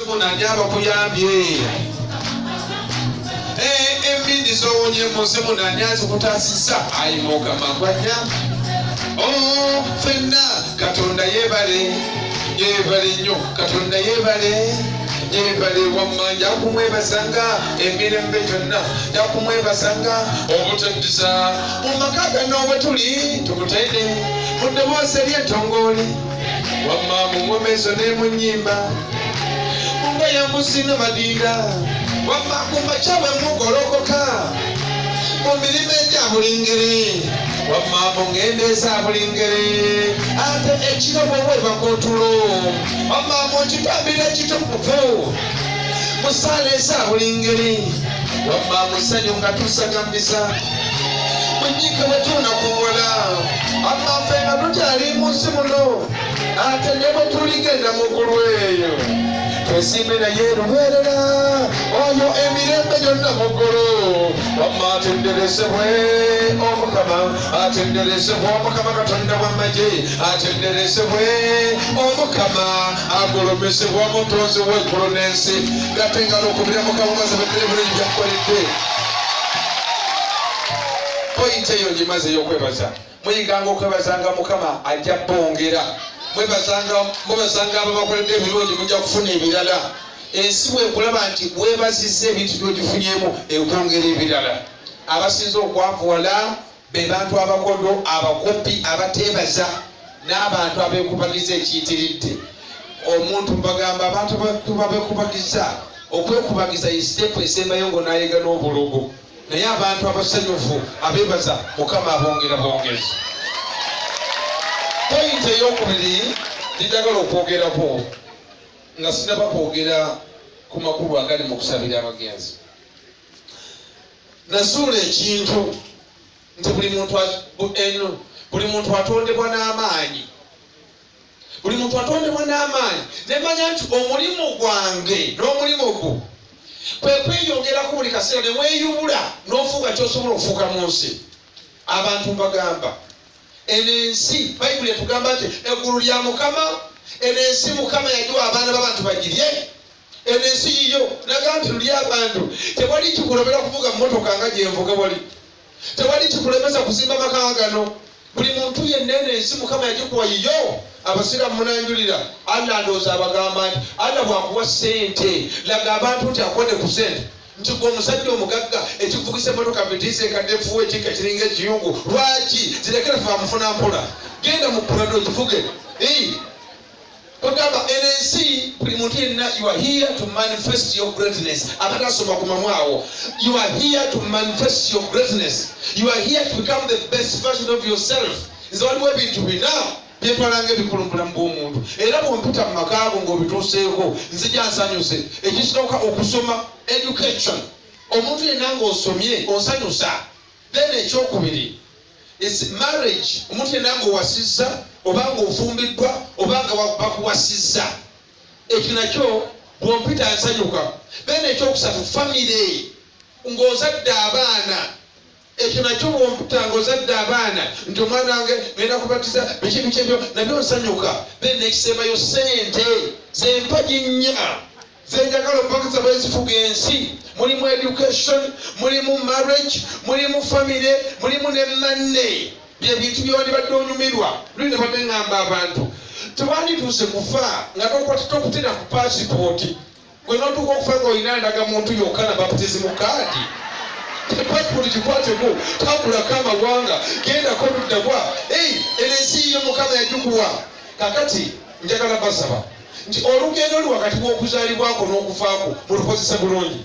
Semunanyaba kuyambye embindi zowonye mu semunanyazi kutasisa ayi Mukama gwanya fenna Katonda yebale nnyo Katonda yebale wammanja kumwebazanga emirembe gyonna yakumwebazanga obutandisa mu maka gano bwe tuli tumutende mu ddoboozi ery'entongoli wamma mu ng'omezo ne mu nnyimba yambusina madinda wamma kumbacha bwe mugolokoka mu mirimu egya buli ngeri wamma mu ngendo eza buli ngeri ate ekiro bwe bakotulo wamma mu kitambiro ekitukuvu mu ssaala eza buli ngeri wamma mu ssanyu nga tusagambisa mu nnyike bwe tunakuwola wamma ffe nga tukyali mu nsi muno ate ne bwe tuligenda mu ggulu eyo twesimbe naye lubeerera oyo emirembe gyonna mu ggulu wamma atenderesebwe Omukama atenderesebwe Omukama Katonda w'amagye atenderesebwe Omukama agolomesebwe omutonzi w'eggulu n'ensi gatta engalo okubira Mukama maze beddere bulungi byakukoledde. Poyinti eyo ngimaze ey'okwebaza muyiganga okwebazanga Mukama ajja bongera mwebazanga abo bakoledde ebirungi mujja kufuna ebirala ensi bwekulaba nti bwebazizza ebintu byogifunyemu ekwongera ebirala. Abasinze okwavuwala be bantu abakodo abakopi abateebaza n'abantu abeekubagiza ekiyitiridde omuntu mbagamba abantu babeekubagiza okwekubagiza yisitepu esembayo ngo nayiga n'obulogo naye abantu abasanyufu abeebaza Mukama abongera bongezi. Poyinti ey'okubiri njagala okwogerako nga sinaba kwogera ku makulu agali mu kusabira abagenzi. Nasuula ekintu nti buli muntu atondebwa n'amaanyi nemanya nti omulimu gwange n'omulimu gwo kwe kweyongerako buli kaseera ne weeyubula n'ofuuka ky'osobola okufuuka mu nsi. Abantu mbagamba eno ensi Bayibuli etugamba nti eggulu lya Mukama, eno ensi Mukama yagiwa abaana b'abantu bagirye. Eno ensi yiyo naga nti luli abantu tewali kikulobera kuvuga mmotoka nga gyenvuga wali, tewali kikulemesa kuzimba maka gano. Buli muntu yenna eno ensi Mukama yagikuwa yiyo. Abasiraamu munanjulira Allah ndowooza abagamba nti Allah bwakuwa ssente laga abantu nti akonde ku ssente nti gwe omusajja omugagga ekivugisa emmotoka bitiisa enkadde efuuwa ekika kiringa ekiyungu lwaki zirekera fe amufuna mpola genda mu pulado okivuge. Kugamba eno ensi buli muntu yenna you are here to manifest your greatness. Abatasoma ku mamwawo you are here to manifest your greatness. You are here to become the best version of yourself. Nze waliwo ebintu bina byetwalanga ebikulumbulamu bw'omuntu era bw'ompita mu makaago ng'obituuseeko nzija nsanyuse. Ekisooka okusoma education, omuntu yenna ng'osomye osanyusa. Then ekyokubiri is marriage, omuntu yenna ng'owasizza oba ng'ofumbiddwa oba nga bakuwasizza, ekyo nakyo bw'ompita nsanyuka. Then ekyokusatu family, ng'ozadde abaana, ekyo nakyo bw'ompita ng'ozadde abaana nti omwana wange ngenda kubatiza biki ebyo nabyo nsanyuka. Then ekisembayo ssente z'empagi nnya zenjagala okubagiza bwezifuga ensi. Mulimu education, mulimu marriage, mulimu family, mulimu ne manne. Byebintu byewandibadde onyumirwa. Luli ne badde ngamba abantu tewandituuse kufa nga tokutera ku pasipoti. Gwe notuuka okufa ng'olina ndagamuntu yokka na baptism card. Pasipoti kikwateko tambulako amawanga gendako luddabwa. Eno ensi yiyo Mukama yagikuwa. Kakati njagala basaba nti olugendo luli wakati w'okuzaalibwako n'okufaako mulukozesa bulungi.